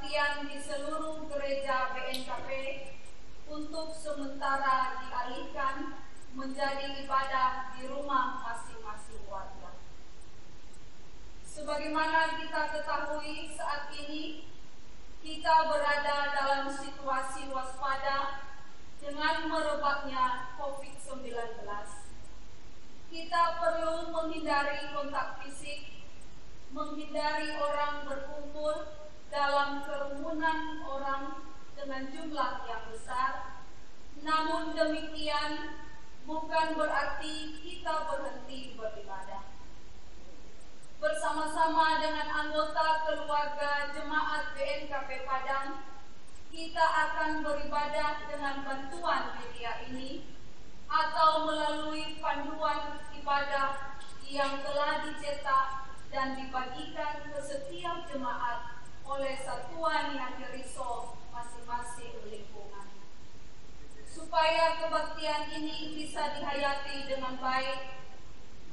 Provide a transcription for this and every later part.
kebaktian di seluruh gereja BNKP untuk sementara dialihkan menjadi ibadah di rumah masing-masing warga. Sebagaimana kita ketahui saat ini, kita berada dalam situasi waspada dengan merebaknya COVID-19. Kita perlu menghindari kontak fisik, menghindari orang berkumpul dalam kerumunan orang dengan jumlah yang besar. Namun demikian bukan berarti kita berhenti beribadah. Bersama-sama dengan anggota keluarga jemaat BNKP Padang, kita akan beribadah dengan bantuan media ini atau melalui panduan ibadah yang telah dicetak dan dibagikan ke setiap jemaat oleh satuan yang diriso masing-masing lingkungan. Supaya kebaktian ini bisa dihayati dengan baik,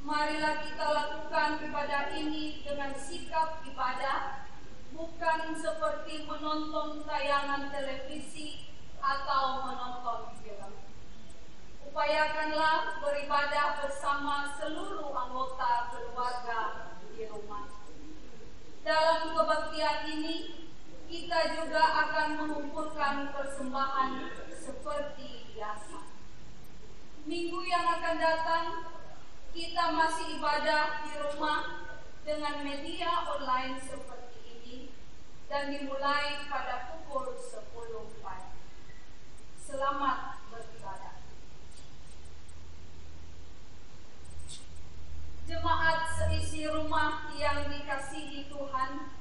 marilah kita lakukan ibadah ini dengan sikap ibadah, bukan seperti menonton tayangan televisi atau menonton film. Upayakanlah beribadah bersama seluruh anggota keluarga di rumah. Dalam kebaktian ini, kita juga akan mengumpulkan persembahan seperti biasa. Minggu yang akan datang, kita masih ibadah di rumah dengan media online seperti ini dan dimulai pada pukul 10 pagi. Selamat beribadah. Jemaat seisi rumah yang dikasihi Tuhan,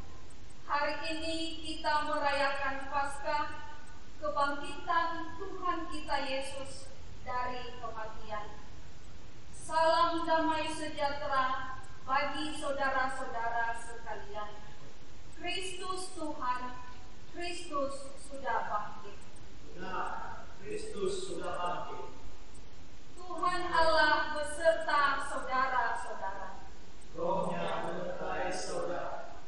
hari ini kita merayakan Paskah, kebangkitan Tuhan kita Yesus dari kematian. Salam damai sejahtera bagi saudara-saudara sekalian. Kristus Tuhan, Kristus sudah bangkit. Nah, Kristus sudah bangkit. Tuhan Allah beserta saudara-saudara. Rohnya menyertai saudara.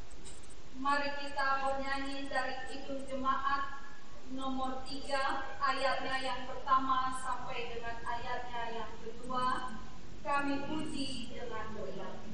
Mari kita bernyanyi dari Kidung Jemaat nomor 3, ayatnya yang pertama sampai dengan ayatnya yang kedua. Kami puji dengan goyang.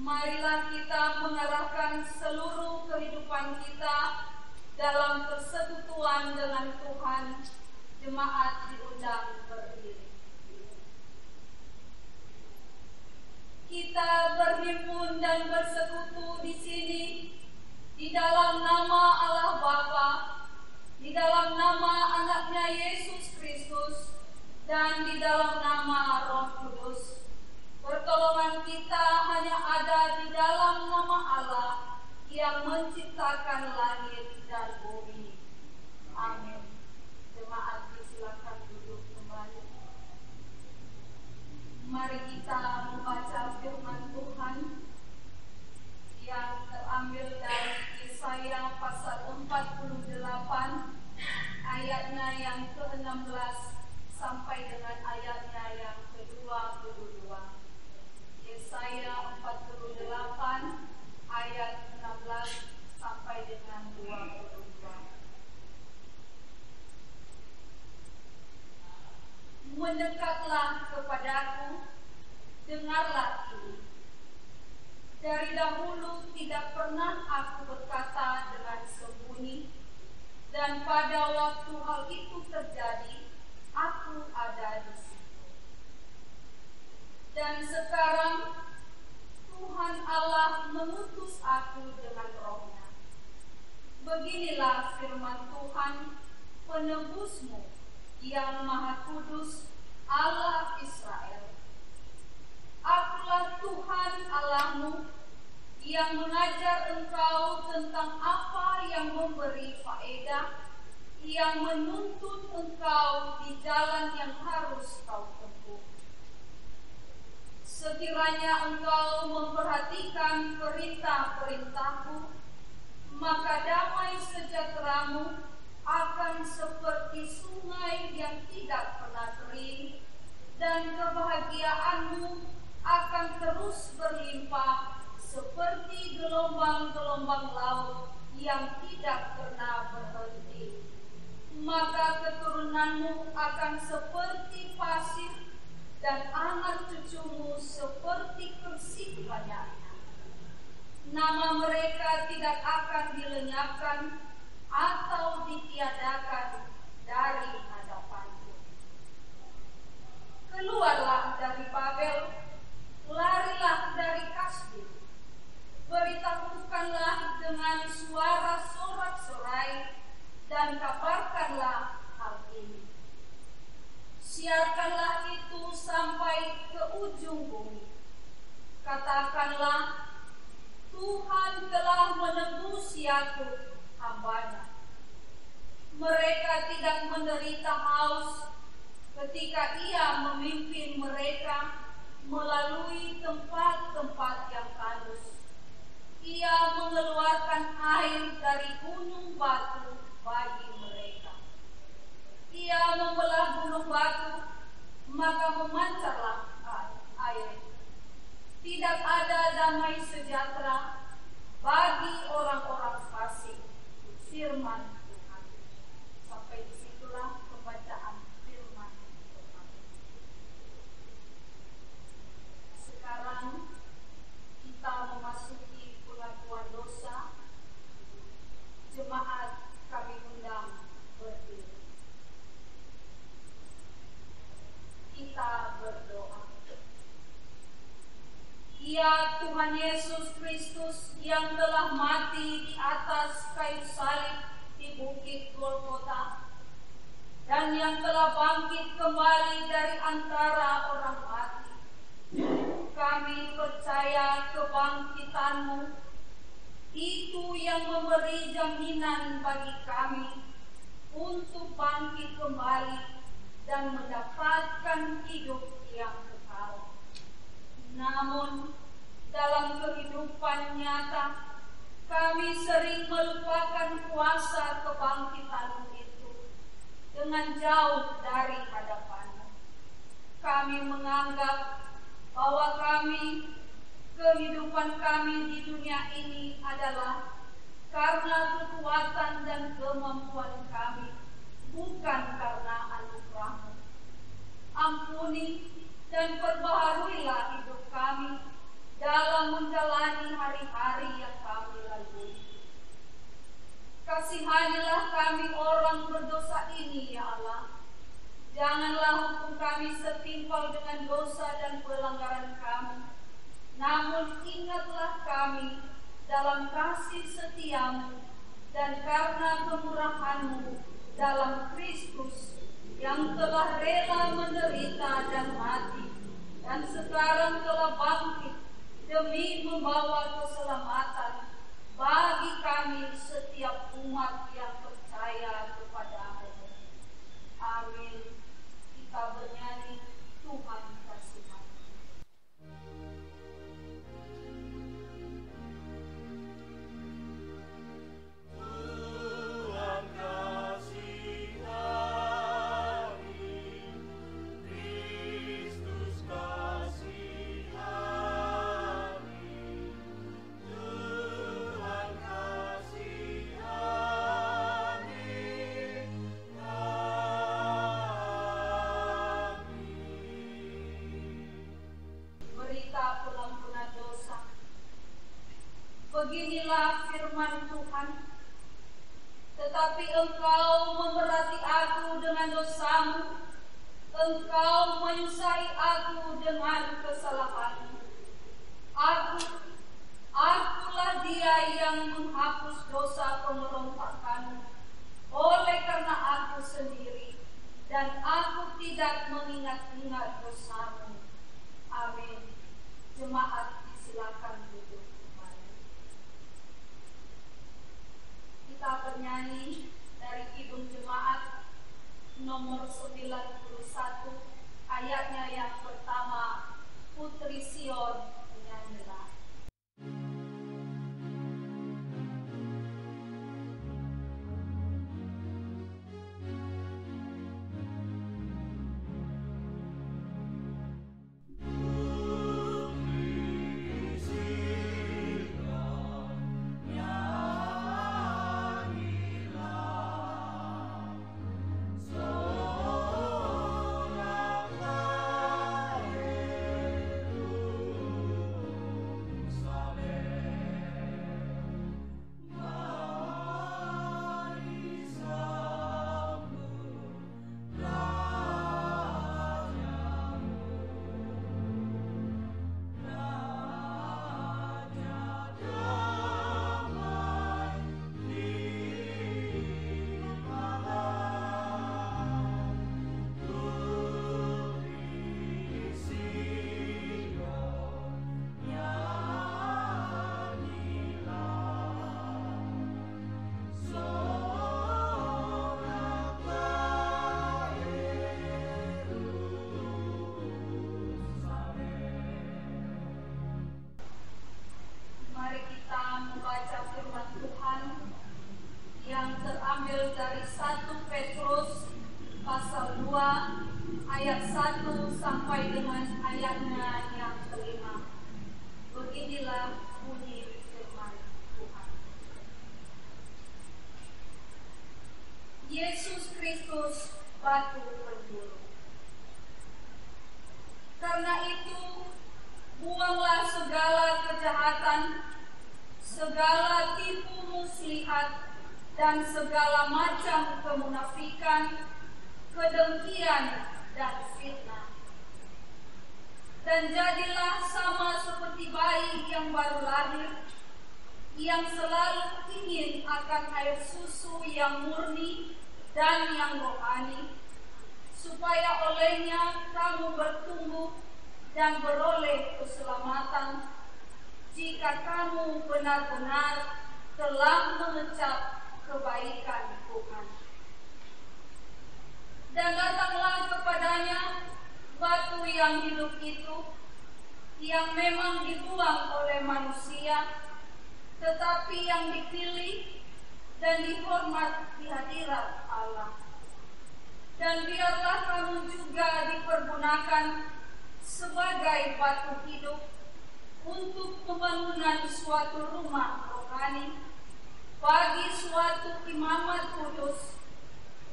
Marilah kita mengarahkan seluruh kehidupan kita dalam persekutuan dengan Tuhan. Jemaat diundang berdiri. Kita berhimpun dan bersekutu di sini di dalam nama Allah Bapa, di dalam nama Anaknya Yesus Kristus, dan di dalam nama Roh Kudus. Pertolongan kita hanya ada di dalam nama Allah yang menciptakan langit dan bumi. Amin. Jemaat disilakan duduk kembali. Mari kita membaca firman Tuhan yang terambil dari Yesaya pasal 48 ayatnya yang ke-16 sampai dengan ayatnya yang ke-22. Yesaya 48 ayat 16 sampai dengan 22. Mendekatlah kepadaku, dengarlah ini. Dari dahulu tidak pernah aku berkata dengan sembunyi, dan pada waktu hal itu terjadi, aku ada di sini. Dan sekarang Tuhan Allah mengutus aku dengan Roh-Nya. Beginilah firman Tuhan, penebusmu yang Maha Kudus, Allah Israel. Akulah Tuhan Allahmu yang mengajar engkau tentang apa yang memberi faedah, yang menuntun engkau di jalan yang harus kau tempuh. Sekiranya engkau memperhatikan perintah-perintahku, maka damai sejahteramu akan seperti sungai yang tidak pernah kering, dan kebahagiaanmu akan terus berlimpah seperti gelombang-gelombang laut yang tidak pernah berhenti. Maka keturunanmu akan seperti pasir, dan anak cucumu seperti persik banyaknya. Nama mereka tidak akan dilenyapkan atau ditiadakan dari hadapanku. Keluarlah dari Babel, larilah dari Kasdim. Beritahukanlah dengan suara sorak-sorai, dan kabarkanlah hal ini. Siarkanlah itu sampai ke ujung bumi. Katakanlah, Tuhan telah menebus Yakub, hamba-Nya. Mereka tidak menderita haus ketika Ia memimpin mereka melalui tempat-tempat yang tandus. Ia mengeluarkan air dari gunung batu bagi mereka. Ia membelah gunung batu, maka memancarlah air. Tidak ada damai sejahtera bagi orang-orang fasik. Firman Tuhan. Sampai disitulah pembacaan firman Tuhan. Sekarang kita memasuki pengakuan dosa. Jemaat kami undang berdiri. Kita berdoa. Ya Tuhan Yesus Kristus yang telah mati di atas kayu salib di Bukit Golgota, dan yang telah bangkit kembali dari antara orang mati, kami percaya kebangkitan-Mu. Itu yang memberi jaminan bagi kami untuk bangkit kembali dan mendapatkan hidup yang kekal. Namun, dalam kehidupan nyata, kami sering melupakan kuasa kebangkitan itu dengan jauh dari hadapan-Mu. Kami menganggap bahwa kehidupan kami di dunia ini adalah karena kekuatan dan kemampuan kami, bukan karena anugerah-Mu. Ampuni dan perbaharuilah hidup kami dalam menjalani hari-hari yang kami lalui. Kasihanilah kami orang berdosa ini, ya Allah. Janganlah hukum kami setimpal dengan dosa dan pelanggaran kami, namun ingatlah kami dalam kasih setia-Mu dan karena kemurahan-Mu dalam Kristus yang telah rela menderita dan mati, dan sekarang telah bangkit demi membawa keselamatan bagi kami setiap umat yang percaya kepada-Mu. Amin. Kita bernyanyi, Tuhan kasihani. Beginilah firman Tuhan, tetapi engkau memerati aku dengan dosamu, engkau menyusai aku dengan kesalahanmu. Akulah dia yang menghapus dosa pemberontakanmu, oleh karena aku sendiri, dan aku tidak mengingat-ingat dosamu. Amin. Jemaat disilakan duduk. Kita bernyanyi dari Kidung Jemaat nomor 91, ayatnya yang pertama, Putri Sion menyanyilah. Yang terambil dari 1 Petrus pasal 2 ayat 1 sampai dengan ayatnya yang kelima. Beginilah bunyi firman Tuhan. Yesus Kristus batu penjuru. Karena itu, buanglah segala kejahatan, segala tipu muslihat, dan segala macam kemunafikan, kedengkian, dan fitnah. Dan jadilah sama seperti bayi yang baru lahir, yang selalu ingin akan air susu yang murni dan yang rohani, supaya olehnya kamu bertumbuh dan beroleh keselamatan, jika kamu benar-benar telah mengecap kebaikan Tuhan. Dan datanglah kepadanya batu yang hidup itu, yang memang dibuang oleh manusia, tetapi yang dipilih dan dihormat di hadirat Allah. Dan biarlah kamu juga dipergunakan sebagai batu hidup untuk pembangunan suatu rumah rohani, bagi suatu imamat kudus,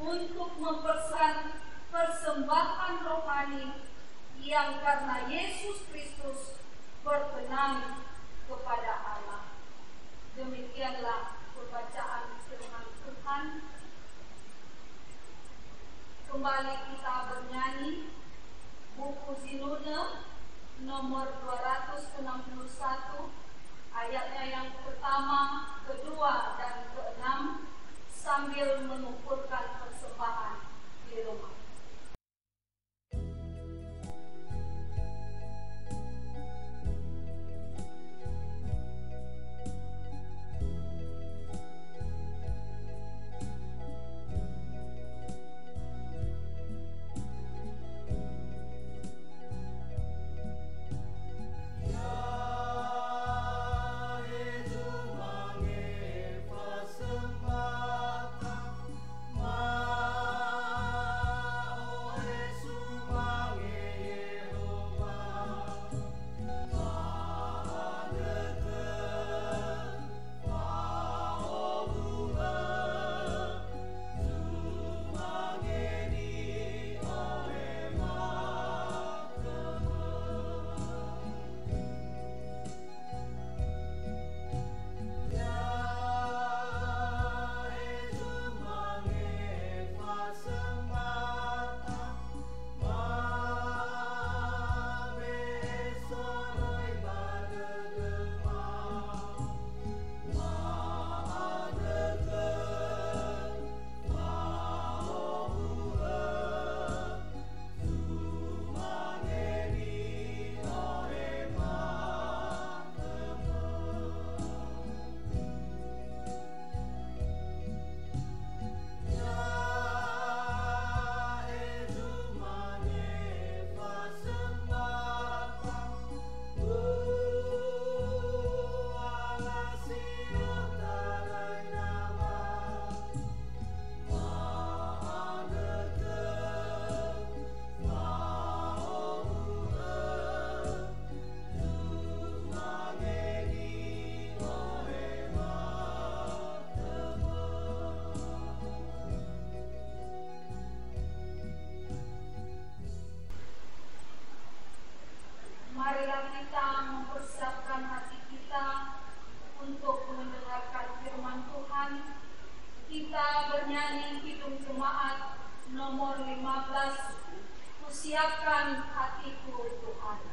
untuk mempersan persembahan rohani yang karena Yesus Kristus berkenan kepada Allah. Demikianlah pembacaan firman Tuhan. Kembali kita bernyanyi buku Zinude nomor 261, ayatnya yang pertama, kedua, dan keenam, sambil mengumpulkan persembahan di rumah. kita bernyanyi Kidung Jemaat nomor 15, Kusiapkan Hatiku Tuhan.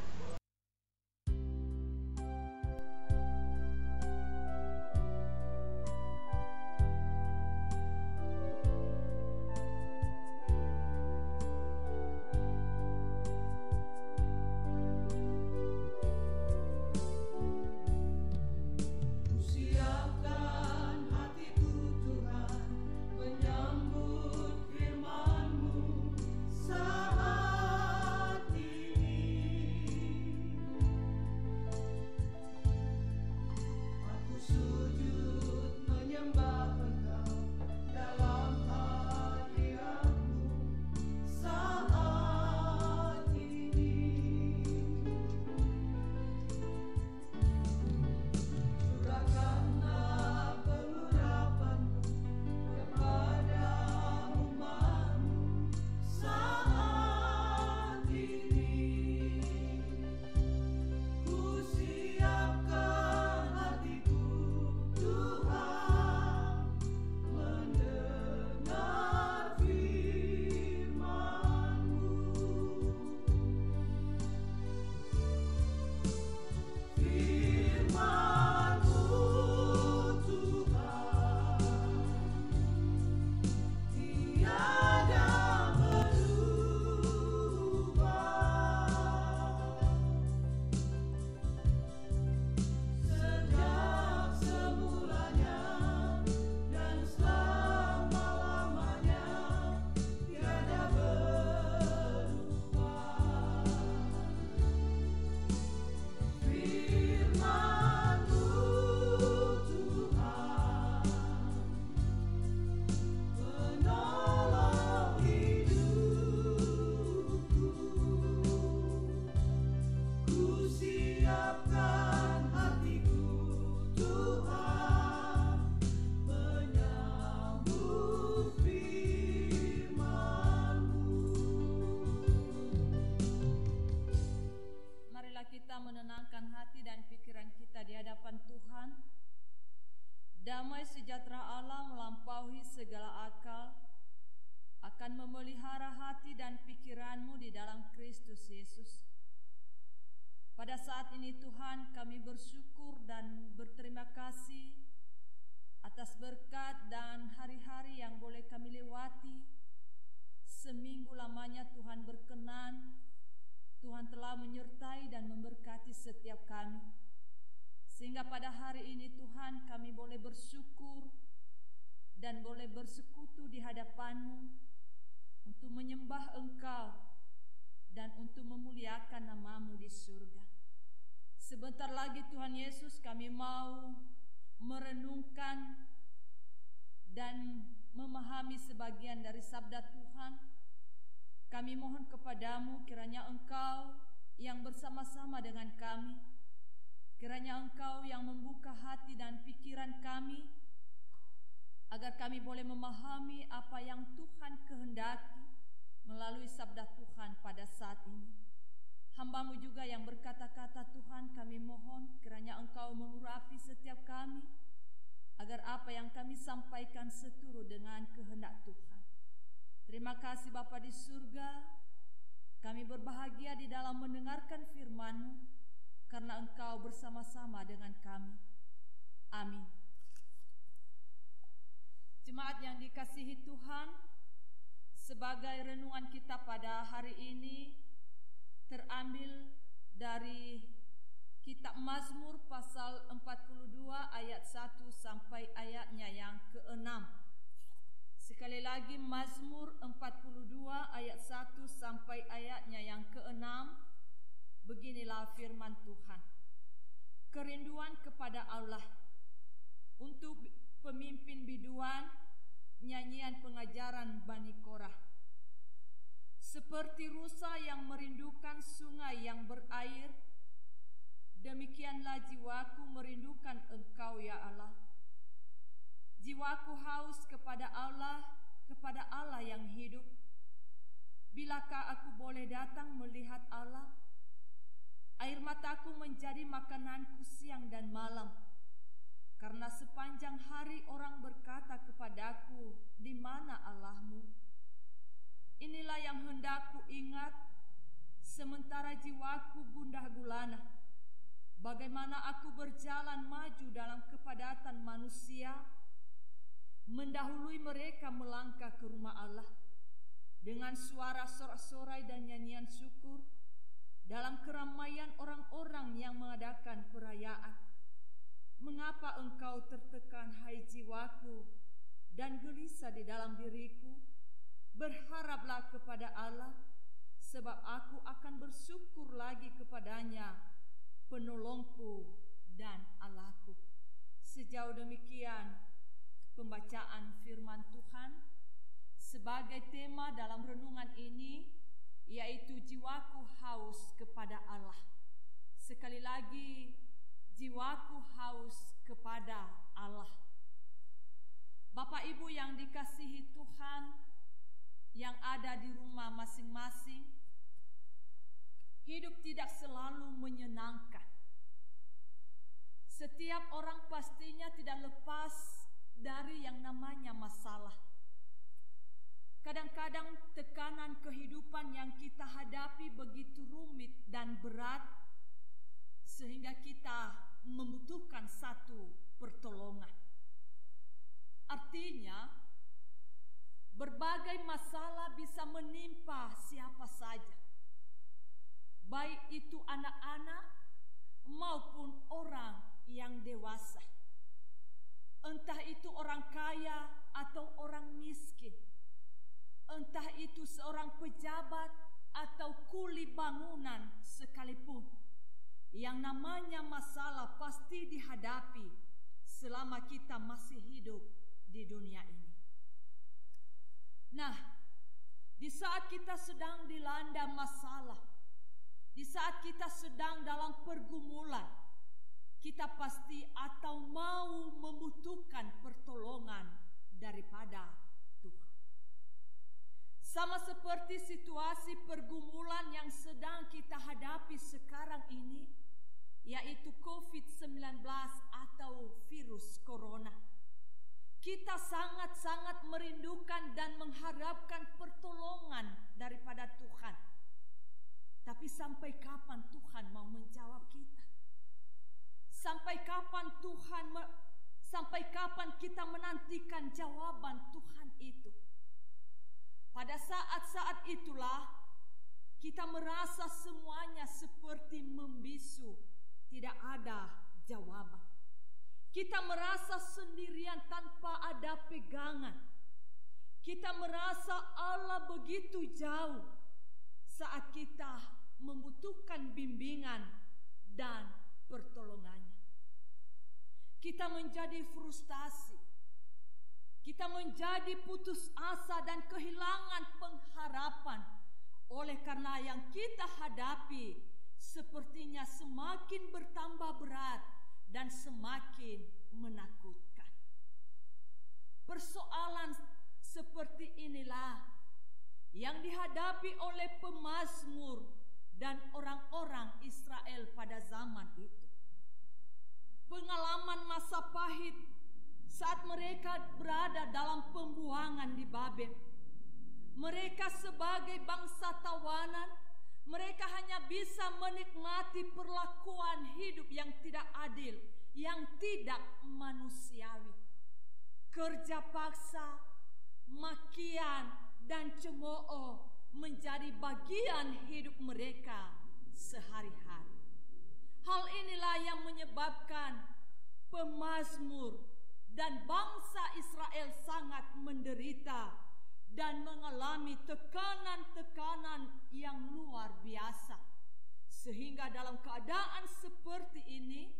Damai sejahtera Allah melampaui segala akal akan memelihara hati dan pikiranmu di dalam Kristus Yesus. Pada saat ini Tuhan, kami bersyukur dan berterima kasih atas berkat dan hari-hari yang boleh kami lewati. Seminggu lamanya Tuhan berkenan, Tuhan telah menyertai dan memberkati setiap kami. Sehingga pada hari ini Tuhan kami boleh bersyukur dan boleh bersekutu di hadapan-Mu untuk menyembah Engkau dan untuk memuliakan nama-Mu di surga. Sebentar lagi Tuhan Yesus kami mau merenungkan dan memahami sebagian dari sabda Tuhan. Kami mohon kepadamu kiranya Engkau yang bersama-sama dengan kami, kiranya Engkau yang membuka hati dan pikiran kami, agar kami boleh memahami apa yang Tuhan kehendaki melalui sabda Tuhan pada saat ini. Hamba-Mu juga yang berkata-kata Tuhan, kami mohon kiranya Engkau mengurapi setiap kami, agar apa yang kami sampaikan seturut dengan kehendak Tuhan. Terima kasih Bapa di surga, kami berbahagia di dalam mendengarkan firman-Mu, karena Engkau bersama-sama dengan kami. Amin. Jemaat yang dikasihi Tuhan, sebagai renungan kita pada hari ini terambil dari kitab Mazmur pasal 42 ayat 1 sampai ayatnya yang ke-6. Sekali lagi Mazmur 42 ayat 1 sampai ayatnya yang ke-6. Beginilah firman Tuhan. Kerinduan kepada Allah. Untuk pemimpin biduan, nyanyian pengajaran Bani Korah. Seperti rusa yang merindukan sungai yang berair, demikianlah jiwaku merindukan Engkau ya Allah. Jiwaku haus kepada Allah yang hidup. Bilakah aku boleh datang melihat Allah? Air mataku menjadi makananku siang dan malam, karena sepanjang hari orang berkata kepadaku, di mana Allahmu? Inilah yang hendak ku ingat sementara jiwaku gundah gulana. Bagaimana aku berjalan maju dalam kepadatan manusia, mendahului mereka melangkah ke rumah Allah dengan suara sorak-sorai dan nyanyian syukur dalam keramaian orang-orang yang mengadakan perayaan. Mengapa engkau tertekan, hai jiwaku, dan gelisah di dalam diriku? Berharaplah kepada Allah, sebab aku akan bersyukur lagi kepadanya, penolongku dan Allahku. Sejauh demikian pembacaan firman Tuhan. Sebagai tema dalam renungan ini, yaitu jiwaku haus kepada Allah. Sekali lagi, jiwaku haus kepada Allah. Bapak Ibu yang dikasihi Tuhan, yang ada di rumah masing-masing, hidup tidak selalu menyenangkan. Setiap orang pastinya tidak lepas dari yang namanya masalah. Kadang-kadang tekanan kehidupan yang kita hadapi begitu rumit dan berat, sehingga kita membutuhkan satu pertolongan. Artinya, berbagai masalah bisa menimpa siapa saja, baik itu anak-anak maupun orang yang dewasa, entah itu orang kaya atau orang miskin, entah itu seorang pejabat atau kuli bangunan sekalipun. Yang namanya masalah pasti dihadapi selama kita masih hidup di dunia ini. Nah, di saat kita sedang dilanda masalah, di saat kita sedang dalam pergumulan, kita pasti atau mau membutuhkan pertolongan daripada Tuhan. Sama seperti situasi pergumulan yang sedang kita hadapi sekarang ini, yaitu COVID-19 atau virus corona. Kita sangat-sangat merindukan dan mengharapkan pertolongan daripada Tuhan. Tapi sampai kapan Tuhan mau menjawab kita? Sampai kapan kita menantikan jawaban Tuhan itu? Pada saat-saat itulah kita merasa semuanya seperti membisu, tidak ada jawaban. Kita merasa sendirian tanpa ada pegangan. Kita merasa Allah begitu jauh saat kita membutuhkan bimbingan dan pertolongannya. Kita menjadi frustasi. Kita menjadi putus asa dan kehilangan pengharapan oleh karena yang kita hadapi sepertinya semakin bertambah berat dan semakin menakutkan. Persoalan seperti inilah yang dihadapi oleh pemazmur dan orang-orang Israel pada zaman itu. Pengalaman masa pahit saat mereka berada dalam pembuangan di Babel. Mereka sebagai bangsa tawanan, mereka hanya bisa menikmati perlakuan hidup yang tidak adil, yang tidak manusiawi. Kerja paksa, makian, dan cemooh menjadi bagian hidup mereka sehari-hari. Hal inilah yang menyebabkan pemazmur dan bangsa Israel sangat menderita dan mengalami tekanan-tekanan yang luar biasa. Sehingga dalam keadaan seperti ini,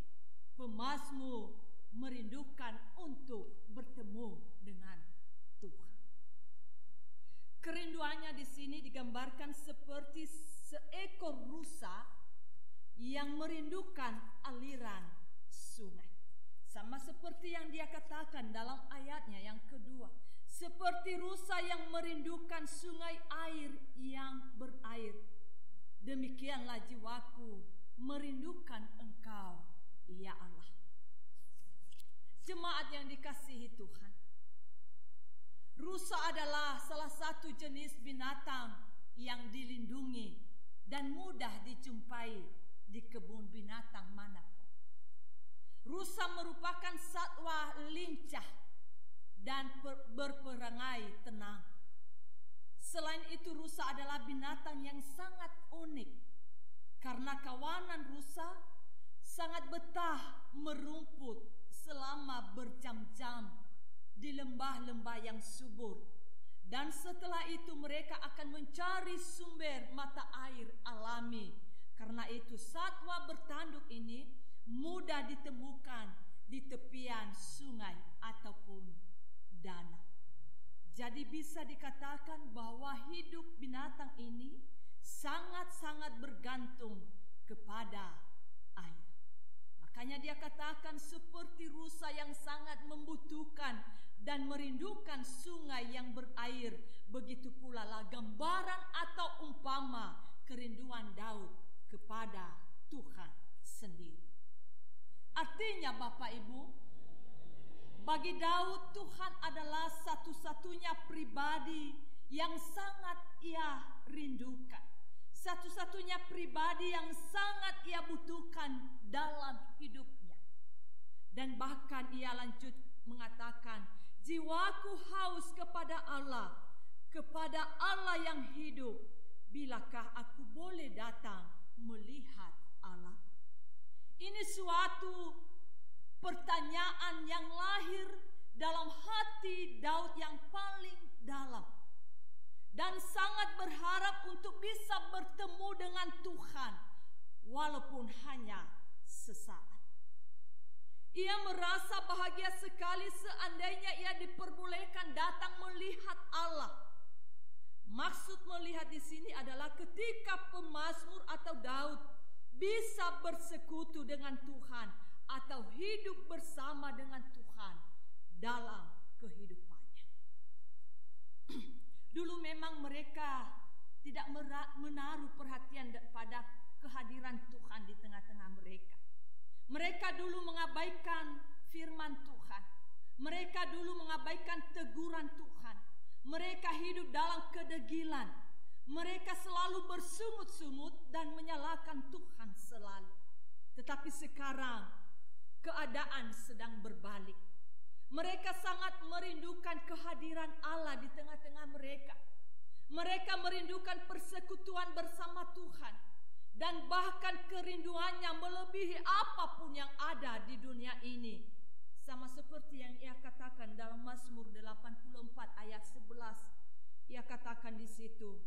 pemazmur merindukan untuk bertemu dengan Tuhan. Kerinduannya di sini digambarkan seperti seekor rusa yang merindukan aliran sungai. Sama seperti yang dia katakan dalam ayatnya yang kedua. Seperti rusa yang merindukan sungai air yang berair, demikianlah jiwaku merindukan Engkau, ya Allah. Jemaat yang dikasihi Tuhan, rusa adalah salah satu jenis binatang yang dilindungi dan mudah dijumpai di kebun binatang manapun. Rusa merupakan satwa lincah dan berperangai tenang. Selain itu, rusa adalah binatang yang sangat unik karena kawanan rusa sangat betah merumput selama berjam-jam di lembah-lembah yang subur, dan setelah itu mereka akan mencari sumber mata air alami. Karena itu satwa bertanduk ini mudah ditemukan di tepian sungai ataupun danau. Jadi bisa dikatakan bahwa hidup binatang ini sangat-sangat bergantung kepada air. Makanya dia katakan seperti rusa yang sangat membutuhkan dan merindukan sungai yang berair, begitu pula lah gambaran atau umpama kerinduan Daud kepada Tuhan sendiri. Artinya Bapak Ibu, bagi Daud Tuhan adalah satu-satunya pribadi yang sangat ia rindukan, satu-satunya pribadi yang sangat ia butuhkan dalam hidupnya. Dan bahkan ia lanjut mengatakan, jiwaku haus kepada Allah yang hidup. Bilakah aku boleh datang melihat Allah? Ini suatu pertanyaan yang lahir dalam hati Daud yang paling dalam, dan sangat berharap untuk bisa bertemu dengan Tuhan walaupun hanya sesaat. Ia merasa bahagia sekali seandainya ia diperbolehkan datang melihat Allah. Maksud melihat di sini adalah ketika pemazmur atau Daud bisa bersekutu dengan Tuhan atau hidup bersama dengan Tuhan dalam kehidupannya. Dulu memang mereka tidak menaruh perhatian pada kehadiran Tuhan di tengah-tengah mereka. Mereka dulu mengabaikan firman Tuhan. Mereka dulu mengabaikan teguran Tuhan. Mereka hidup dalam kedegilan. Mereka selalu bersungut-sungut dan menyalahkan Tuhan selalu. Tetapi sekarang keadaan sedang berbalik. Mereka sangat merindukan kehadiran Allah di tengah-tengah mereka. Mereka merindukan persekutuan bersama Tuhan. Dan bahkan kerinduannya melebihi apapun yang ada di dunia ini. Sama seperti yang ia katakan dalam Mazmur 84 ayat 11. Ia katakan di situ,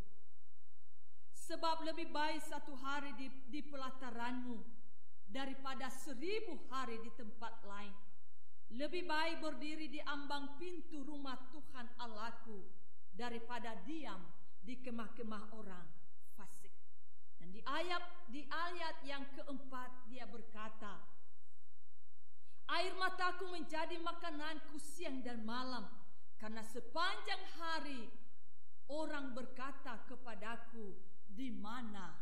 sebab lebih baik satu hari di pelataranmu daripada 1000 hari di tempat lain. Lebih baik berdiri di ambang pintu rumah Tuhan Allahku daripada diam di kemah-kemah orang fasik. Dan di ayat yang keempat dia berkata, air mataku menjadi makananku siang dan malam, karena sepanjang hari orang berkata kepadaku, di mana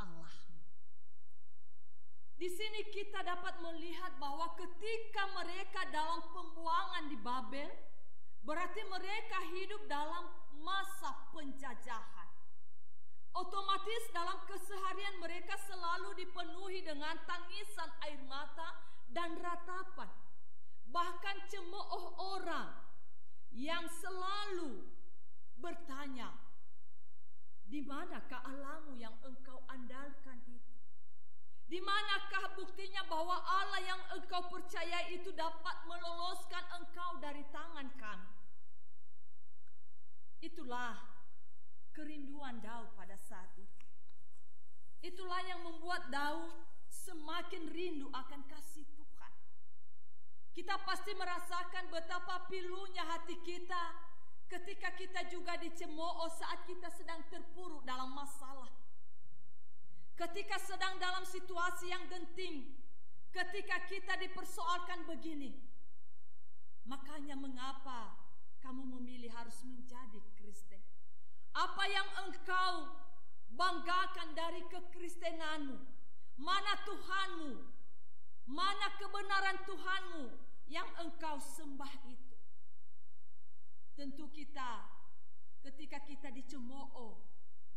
Allahmu? Di sini kita dapat melihat bahwa ketika mereka dalam pembuangan di Babel, berarti mereka hidup dalam masa penjajahan. Otomatis dalam keseharian mereka selalu dipenuhi dengan tangisan air mata dan ratapan. Bahkan cemooh orang yang selalu bertanya, di manakah Allahmu yang engkau andalkan itu? Di manakah buktinya bahwa Allah yang engkau percaya itu dapat meloloskan engkau dari tangan kami? Itulah kerinduan Daud pada saat itu. Itulah yang membuat Daud semakin rindu akan kasih Tuhan. Kita pasti merasakan betapa pilunya hati kita ketika kita juga dicemooh saat kita sedang terpuruk dalam masalah. Ketika sedang dalam situasi yang genting, ketika kita dipersoalkan begini. Makanya mengapa kamu memilih harus menjadi Kristen? Apa yang engkau banggakan dari kekristenanmu? Mana Tuhanmu? Mana kebenaran Tuhanmu yang engkau sembah itu? Tentu kita ketika kita dicemooh,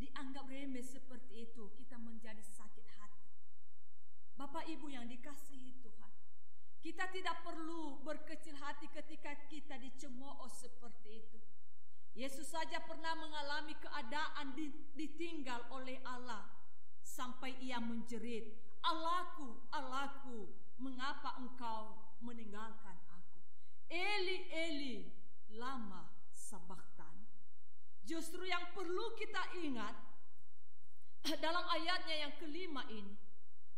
dianggap remeh seperti itu, kita menjadi sakit hati. Bapak Ibu yang dikasihi Tuhan, kita tidak perlu berkecil hati ketika kita dicemooh seperti itu. Yesus saja pernah mengalami keadaan ditinggal oleh Allah sampai ia menjerit, "Allahku, Allahku, mengapa engkau meninggalkan aku? Eli, Eli, lama sabachthani." Justru yang perlu kita ingat dalam ayatnya yang kelima ini,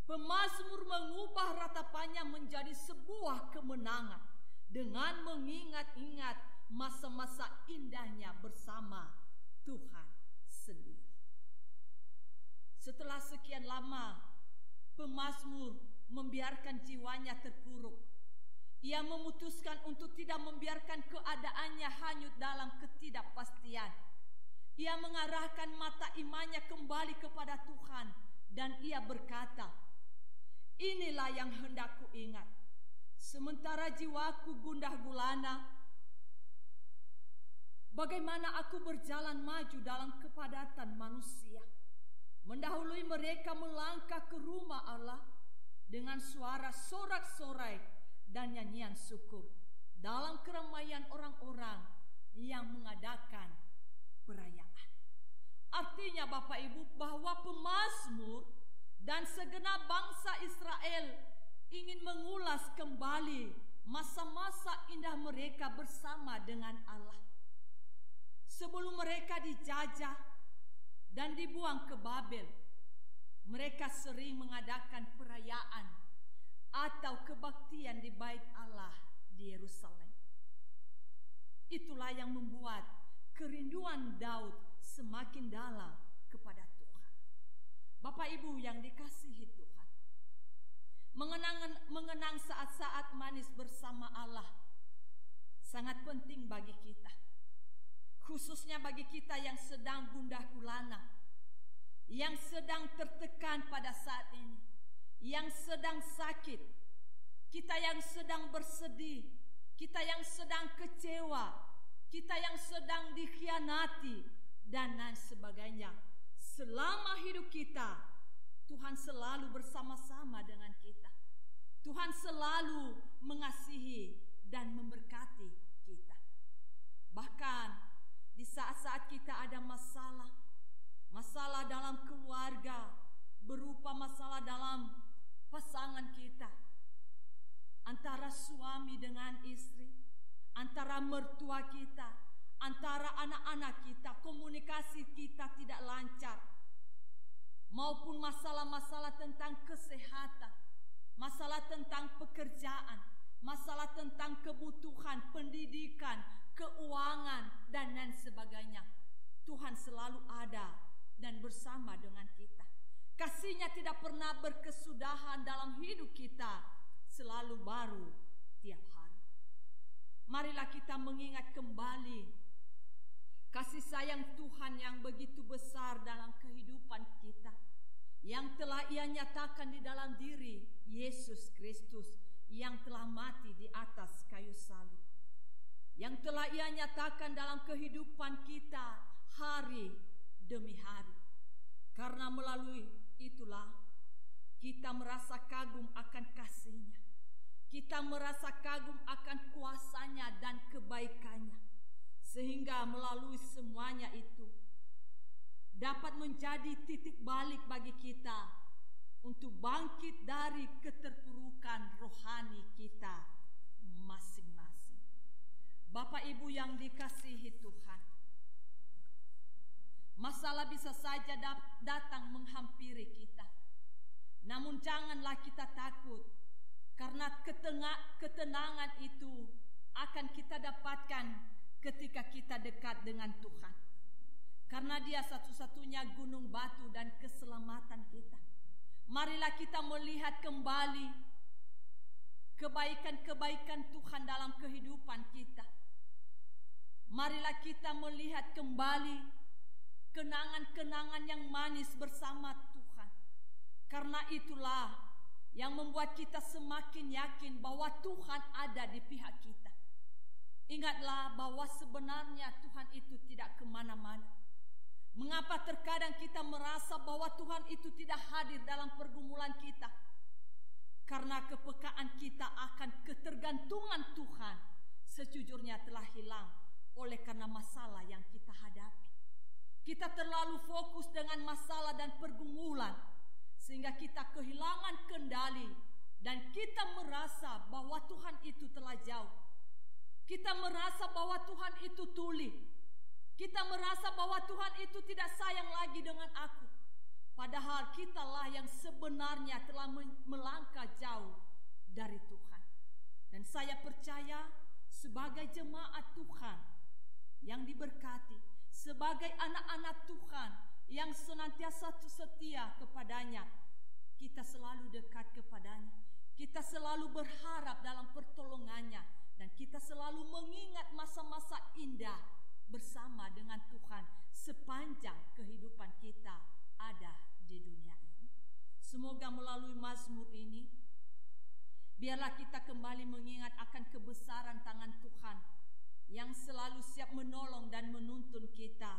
pemazmur mengubah ratapannya menjadi sebuah kemenangan dengan mengingat-ingat masa-masa indahnya bersama Tuhan sendiri. Setelah sekian lama, pemazmur membiarkan jiwanya terpuruk. Ia memutuskan untuk tidak membiarkan keadaannya hanyut dalam ketidakpastian. Ia mengarahkan mata imannya kembali kepada Tuhan dan ia berkata, "Inilah yang hendak ku ingat. Sementara jiwaku gundah gulana, bagaimana aku berjalan maju dalam kepadatan manusia, mendahului mereka melangkah ke rumah Allah dengan suara sorak-sorai dan nyanyian syukur dalam keramaian orang-orang yang mengadakan perayaan." Artinya Bapak Ibu bahwa pemazmur dan segenap bangsa Israel ingin mengulas kembali masa-masa indah mereka bersama dengan Allah. Sebelum mereka dijajah dan dibuang ke Babel, mereka sering mengadakan perayaan atau kebaktian di bait Allah di Yerusalem. Itulah yang membuat kerinduan Daud semakin dalam kepada Tuhan. Bapak Ibu yang dikasihi Tuhan, mengenang saat-saat manis bersama Allah sangat penting bagi kita, khususnya bagi kita yang sedang gundah gulana, yang sedang tertekan pada saat ini, yang sedang sakit, kita yang sedang bersedih, kita yang sedang kecewa, kita yang sedang dikhianati, dan lain sebagainya. Selama hidup kita, Tuhan selalu bersama-sama dengan kita. Tuhan selalu mengasihi dan memberkati kita. Bahkan di saat-saat kita ada masalah, masalah dalam keluarga, berupa masalah dalam pasangan kita, antara suami dengan istri, antara mertua kita, antara anak-anak kita, komunikasi kita tidak lancar, maupun masalah-masalah tentang kesehatan, masalah tentang pekerjaan, masalah tentang kebutuhan, pendidikan, keuangan, dan lain sebagainya. Tuhan selalu ada dan bersama dengan kita. Kasih-Nya tidak pernah berkesudahan dalam hidup kita, selalu baru tiap hari. Marilah kita mengingat kembali kasih sayang Tuhan yang begitu besar dalam kehidupan kita, yang telah Ia nyatakan di dalam diri Yesus Kristus yang telah mati di atas kayu salib, yang telah Ia nyatakan dalam kehidupan kita hari demi hari. Karena melalui itulah kita merasa kagum akan kasih-Nya, kita merasa kagum akan kuasa-Nya dan kebaikan-Nya, sehingga melalui semuanya itu dapat menjadi titik balik bagi kita untuk bangkit dari keterpurukan rohani kita masing-masing. Bapak Ibu yang dikasihi Tuhan, masalah bisa saja datang menghampiri kita, namun janganlah kita takut, karena ketenangan itu akan kita dapatkan ketika kita dekat dengan Tuhan. Karena Dia satu-satunya gunung batu dan keselamatan kita. Marilah kita melihat kembali kebaikan-kebaikan Tuhan dalam kehidupan kita. Marilah kita melihat kembali kenangan-kenangan yang manis bersama Tuhan. Karena itulah yang membuat kita semakin yakin bahwa Tuhan ada di pihak kita. Ingatlah bahwa sebenarnya Tuhan itu tidak kemana-mana. Mengapa terkadang kita merasa bahwa Tuhan itu tidak hadir dalam pergumulan kita? Karena kepekaan kita akan ketergantungan Tuhan sejujurnya telah hilang oleh karena masalah yang kita hadapi. Kita terlalu fokus dengan masalah dan pergumulan sehingga kita kehilangan kendali dan kita merasa bahwa Tuhan itu telah jauh. Kita merasa bahwa Tuhan itu tuli. Kita merasa bahwa Tuhan itu tidak sayang lagi dengan aku. Padahal kitalah yang sebenarnya telah melangkah jauh dari Tuhan. Dan saya percaya sebagai jemaat Tuhan yang diberkati, sebagai anak-anak Tuhan yang senantiasa setia kepadanya, kita selalu dekat kepadanya. Kita selalu berharap dalam pertolongannya. Dan kita selalu mengingat masa-masa indah bersama dengan Tuhan sepanjang kehidupan kita ada di dunia ini. Semoga melalui mazmur ini, biarlah kita kembali mengingat akan kebesaran tangan Tuhan yang selalu siap menolong dan menuntun kita.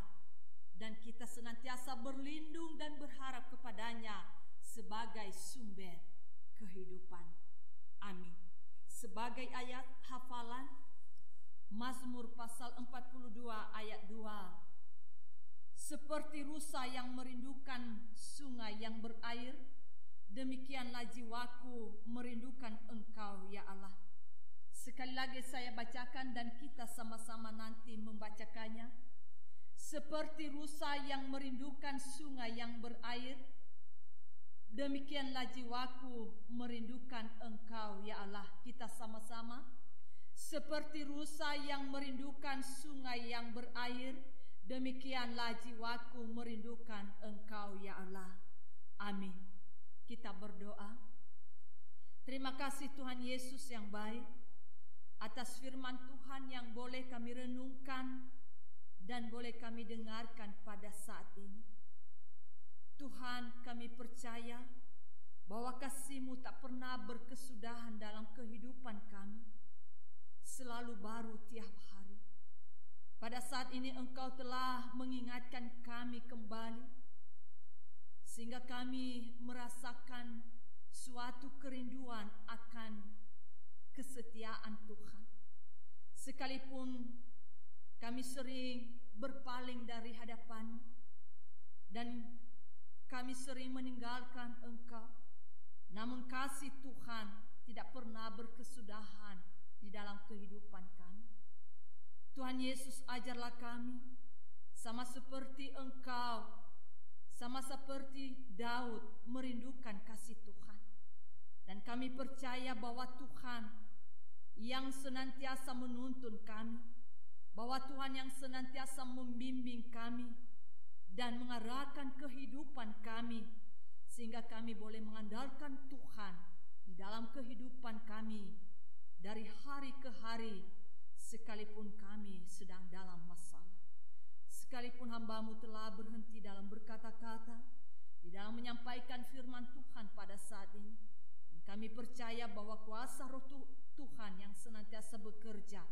Dan kita senantiasa berlindung dan berharap kepadanya sebagai sumber kehidupan. Amin. Sebagai ayat hafalan, Mazmur pasal 42 ayat 2. Seperti rusa yang merindukan sungai yang berair, demikianlah jiwaku merindukan Engkau, ya Allah. Sekali lagi saya bacakan dan kita sama-sama nanti membacakannya. Seperti rusa yang merindukan sungai yang berair, demikianlah jiwaku merindukan Engkau, ya Allah. Kita sama-sama. Seperti rusa yang merindukan sungai yang berair, demikianlah jiwaku merindukan Engkau, ya Allah. Amin. Kita berdoa. Terima kasih Tuhan Yesus yang baik atas firman Tuhan yang boleh kami renungkan dan boleh kami dengarkan pada saat ini. Tuhan, kami percaya bahwa kasih-Mu tak pernah berkesudahan dalam kehidupan kami, selalu baru tiap hari. Pada saat ini Engkau telah mengingatkan kami kembali, sehingga kami merasakan suatu kerinduan akan kesetiaan Tuhan. Sekalipun kami sering berpaling dari hadapan-Mu dan kami sering meninggalkan Engkau, namun kasih Tuhan tidak pernah berkesudahan di dalam kehidupan kami. Tuhan Yesus, ajarlah kami sama seperti Engkau, sama seperti Daud merindukan kasih Tuhan. Dan kami percaya bahwa Tuhan yang senantiasa menuntun kami, bahwa Tuhan yang senantiasa membimbing kami dan mengarahkan kehidupan kami, sehingga kami boleh mengandalkan Tuhan di dalam kehidupan kami dari hari ke hari, sekalipun kami sedang dalam masalah. Sekalipun hamba-Mu telah berhenti dalam berkata-kata, di dalam menyampaikan firman Tuhan pada saat ini, dan kami percaya bahwa kuasa Roh Tuhan yang senantiasa bekerja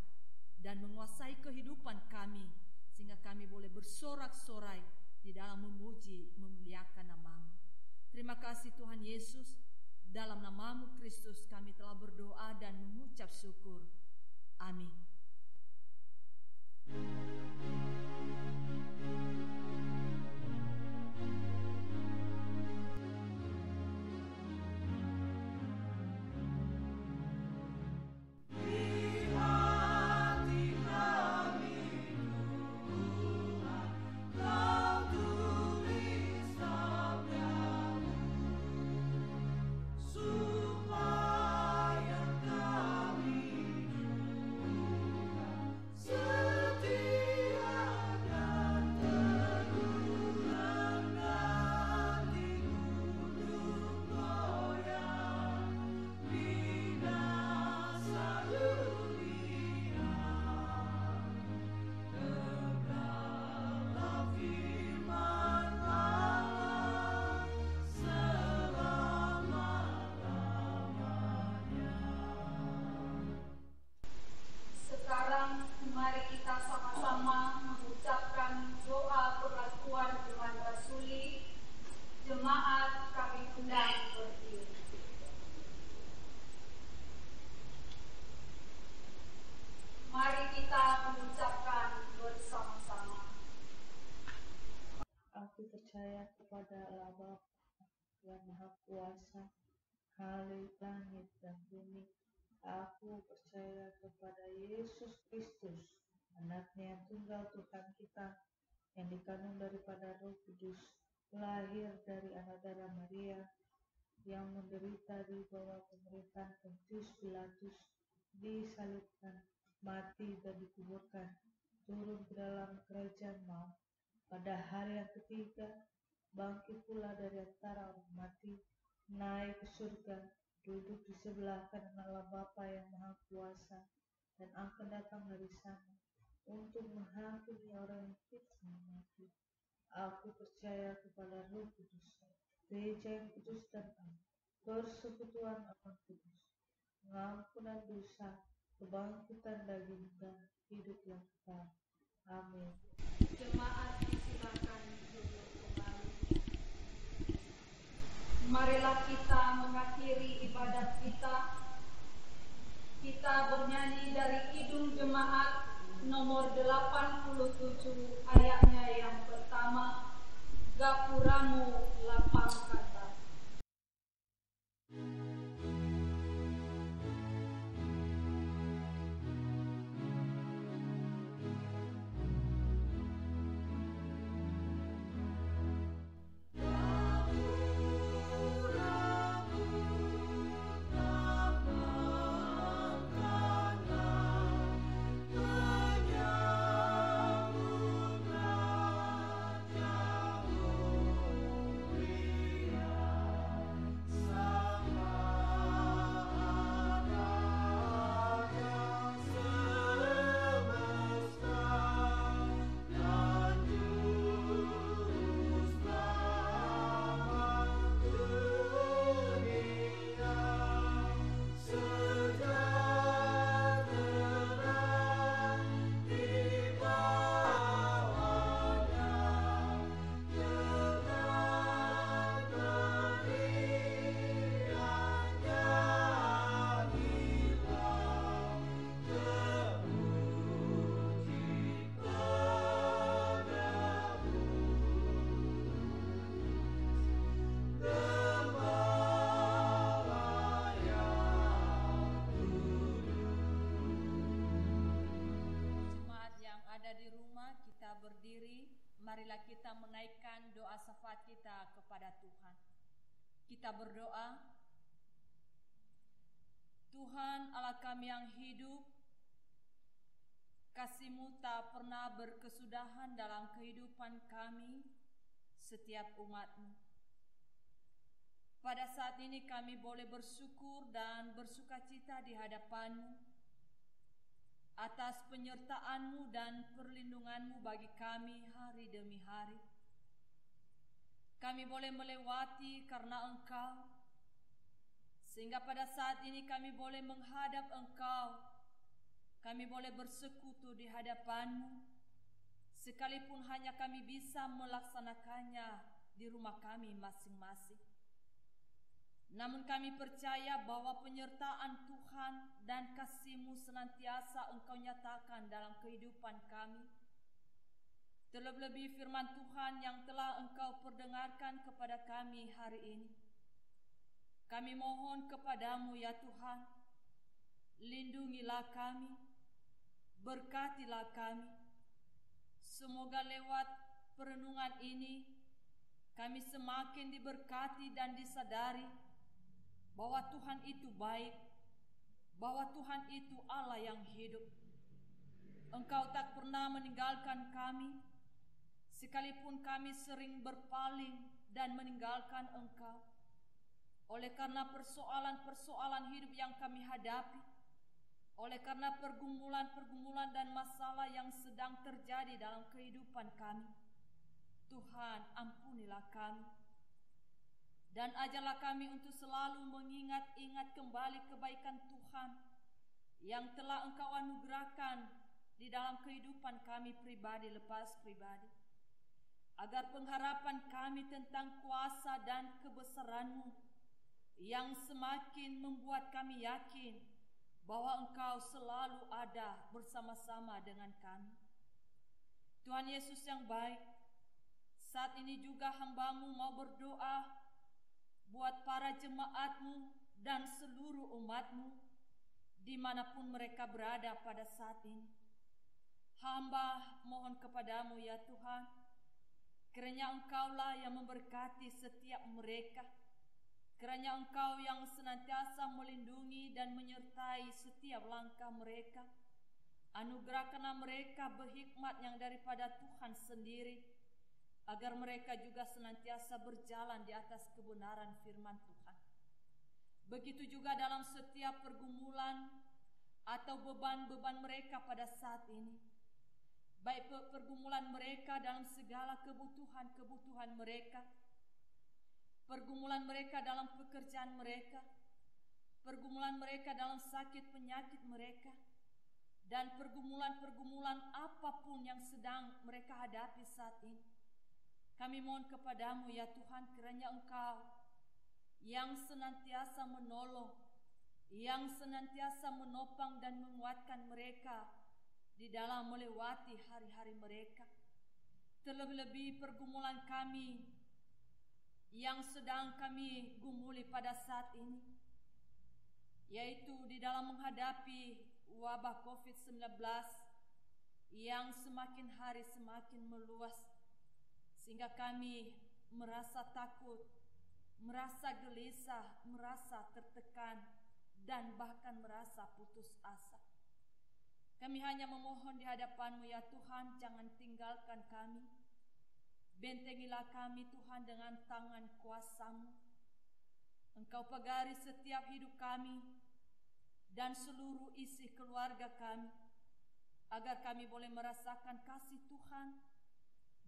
dan menguasai kehidupan kami, sehingga kami boleh bersorak-sorai di dalam memuji, memuliakan nama-Mu. Terima kasih Tuhan Yesus, dalam nama-Mu Kristus kami telah berdoa dan mengucap syukur. Amin. Supaya kami kita mengucapkan bersama-sama. Aku percaya kepada Allah Bapa yang Maha Kuasa, Khalik langit dan bumi. Aku percaya kepada Yesus Kristus, anaknya yang tunggal Tuhan kita, yang dikandung daripada Roh Kudus, lahir dari anak darah Maria, yang menderita di bawah pemerintahan Pontius Pilatus, disalibkan, mati dan dikuburkan, turun ke dalam kerajaan maut. Pada hari yang ketiga, bangkit pula dari antara orang mati, naik ke surga, duduk di sebelah kanan Allah Bapa yang Maha Kuasa, dan akan datang dari sana untuk menghakimi orang yang hidup dan mati. Aku percaya kepada Roh Kudus, Gereja yang kudus dan am, persekutuan orang kudus, pengampunan dosa, kebangkitan daging dan hidup yang kekal. Amin. Jemaat disilakan duduk kembali. Marilah kita mengakhiri ibadat kita. Kita bernyanyi dari Kidung Jemaat nomor 87 ayatnya yang pertama, Gapuramu lapang kata. Marilah kita menaikkan doa syafaat kita kepada Tuhan. Kita berdoa. Tuhan Allah kami yang hidup, kasih-Mu tak pernah berkesudahan dalam kehidupan kami setiap umat-Mu. Pada saat ini kami boleh bersyukur dan bersukacita di hadapan-Mu atas penyertaan-Mu dan perlindungan-Mu bagi kami hari demi hari. Kami boleh melewati karena Engkau, sehingga pada saat ini kami boleh menghadap Engkau. Kami boleh bersekutu di hadapan-Mu, sekalipun hanya kami bisa melaksanakannya di rumah kami masing-masing. Namun kami percaya bahwa penyertaan Tuhan dan kasih-Mu senantiasa Engkau nyatakan dalam kehidupan kami. Terlebih firman Tuhan yang telah Engkau perdengarkan kepada kami hari ini. Kami mohon kepada-Mu ya Tuhan, lindungilah kami, berkatilah kami. Semoga lewat perenungan ini kami semakin diberkati dan disadari bahwa Tuhan itu baik, bahwa Tuhan itu Allah yang hidup. Engkau tak pernah meninggalkan kami, sekalipun kami sering berpaling dan meninggalkan Engkau. Oleh karena persoalan-persoalan hidup yang kami hadapi, oleh karena pergumulan-pergumulan dan masalah yang sedang terjadi dalam kehidupan kami, Tuhan ampunilah kami. Dan ajarlah kami untuk selalu mengingat-ingat kembali kebaikan Tuhan yang telah Engkau anugerahkan di dalam kehidupan kami pribadi lepas pribadi. Agar pengharapan kami tentang kuasa dan kebesaran-Mu yang semakin membuat kami yakin bahwa Engkau selalu ada bersama-sama dengan kami. Tuhan Yesus yang baik, saat ini juga hamba-Mu mau berdoa buat para jemaat-Mu dan seluruh umat-Mu dimanapun mereka berada pada saat ini. Hamba mohon kepada-Mu ya Tuhan, kiranya Engkaulah yang memberkati setiap mereka, kiranya Engkau yang senantiasa melindungi dan menyertai setiap langkah mereka. Anugerahkanlah mereka berhikmat yang daripada Tuhan sendiri, agar mereka juga senantiasa berjalan di atas kebenaran firman Tuhan. Begitu juga dalam setiap pergumulan atau beban-beban mereka pada saat ini, baik pergumulan mereka dalam segala kebutuhan-kebutuhan mereka, pergumulan mereka dalam pekerjaan mereka, pergumulan mereka dalam sakit penyakit mereka, dan pergumulan-pergumulan apapun yang sedang mereka hadapi saat ini. Kami mohon kepada-Mu ya Tuhan, kiranya Engkau yang senantiasa menolong, yang senantiasa menopang dan menguatkan mereka di dalam melewati hari-hari mereka. Terlebih-lebih pergumulan kami yang sedang kami gumuli pada saat ini, yaitu di dalam menghadapi wabah COVID-19 yang semakin hari semakin meluas, sehingga kami merasa takut, merasa gelisah, merasa tertekan, dan bahkan merasa putus asa. Kami hanya memohon di hadapan-Mu ya Tuhan, jangan tinggalkan kami. Bentengilah kami Tuhan dengan tangan kuasa-Mu. Engkau pagari setiap hidup kami dan seluruh isi keluarga kami, agar kami boleh merasakan kasih Tuhan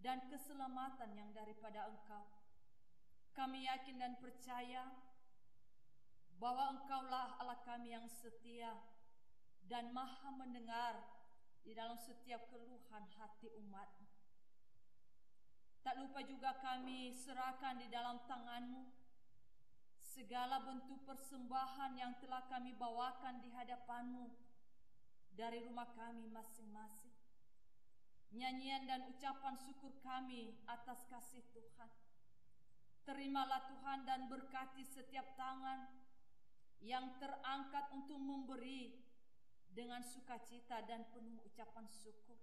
dan keselamatan yang daripada Engkau. Kami yakin dan percaya bahwa Engkaulah Allah kami yang setia dan maha mendengar di dalam setiap keluhan hati umat-Mu. Tak lupa juga kami serahkan di dalam tangan-Mu segala bentuk persembahan yang telah kami bawakan di hadapan-Mu dari rumah kami masing-masing. Nyanyian dan ucapan syukur kami atas kasih Tuhan. Terimalah Tuhan dan berkati setiap tangan yang terangkat untuk memberi dengan sukacita dan penuh ucapan syukur.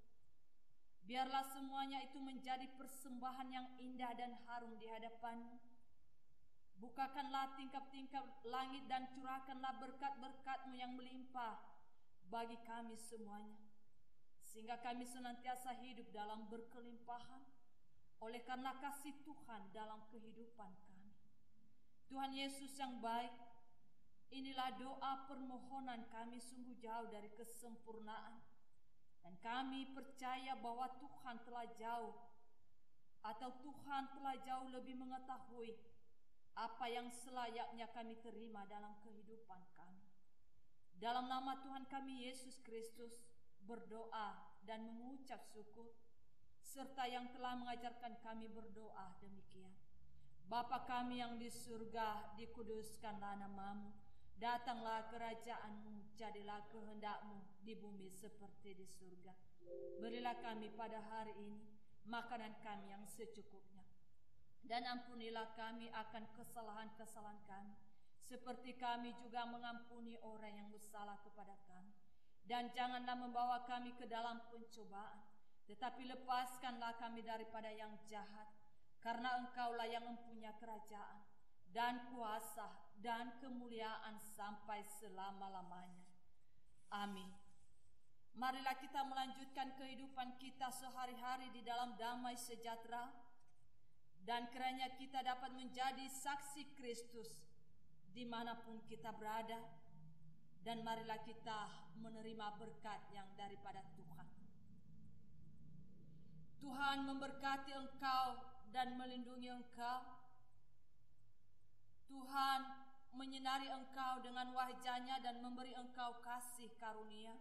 Biarlah semuanya itu menjadi persembahan yang indah dan harum di hadapan-Mu. Bukakanlah tingkap-tingkap langit dan curahkanlah berkat-berkat-Mu yang melimpah bagi kami semuanya, sehingga kami senantiasa hidup dalam berkelimpahan oleh karena kasih Tuhan dalam kehidupan kami. Tuhan Yesus yang baik, inilah doa permohonan kami sungguh jauh dari kesempurnaan, dan kami percaya bahwa Tuhan telah jauh, atau Tuhan telah jauh lebih mengetahui apa yang selayaknya kami terima dalam kehidupan kami. Dalam nama Tuhan kami Yesus Kristus berdoa dan mengucap syukur, serta yang telah mengajarkan kami berdoa demikian. Bapa kami yang di surga, dikuduskanlah nama-Mu, datanglah kerajaan-Mu, jadilah kehendak-Mu di bumi seperti di surga. Berilah kami pada hari ini makanan kami yang secukupnya, dan ampunilah kami akan kesalahan-kesalahan kami, seperti kami juga mengampuni orang yang bersalah kepada kami. Dan janganlah membawa kami ke dalam pencobaan, tetapi lepaskanlah kami daripada yang jahat, karena Engkaulah yang mempunyai kerajaan dan kuasa dan kemuliaan sampai selama-lamanya. Amin. Marilah kita melanjutkan kehidupan kita sehari-hari di dalam damai sejahtera, dan kiranya kita dapat menjadi saksi Kristus dimanapun kita berada, dan marilah kita menerima berkat yang daripada Tuhan. Tuhan memberkati engkau dan melindungi engkau. Tuhan menyinari engkau dengan wajah-Nya dan memberi engkau kasih karunia.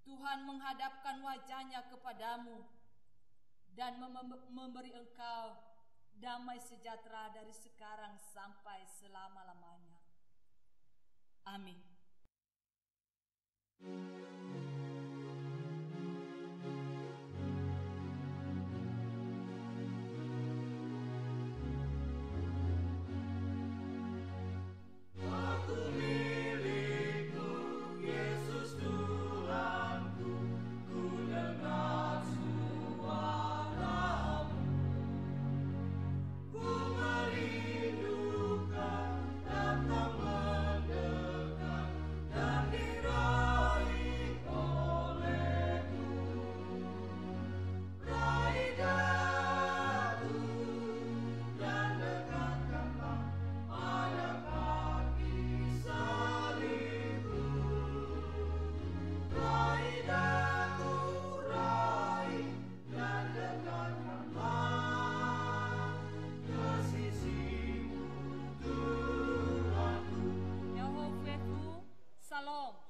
Tuhan menghadapkan wajah-Nya kepadamu dan memberi engkau damai sejahtera dari sekarang sampai selama-lamanya. Amin. Shalom.